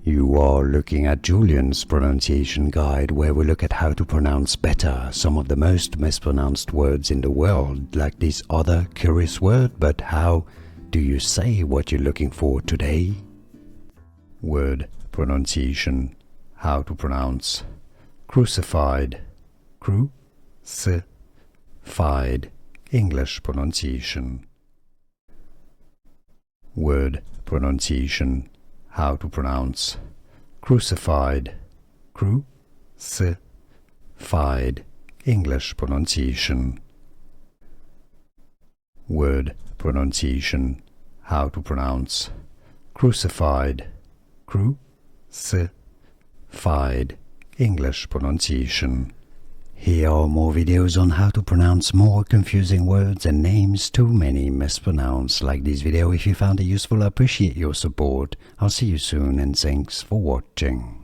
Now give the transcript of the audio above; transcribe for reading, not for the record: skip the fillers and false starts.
You are looking at Julian's pronunciation guide, where we look at how to pronounce better some of the most mispronounced words in the world, like this other curious word. But how do you say what you're looking for today? Word pronunciation. How to pronounce crucified. Crucified. English pronunciation. Word pronunciation. How to pronounce crucified. Crucified. English pronunciation. Word pronunciation. How to pronounce crucified. Crucified. English pronunciation. Here are more videos on how to pronounce more confusing words and names too many mispronounced. Like this video if you found it useful. I appreciate your support. I'll see you soon and thanks for watching.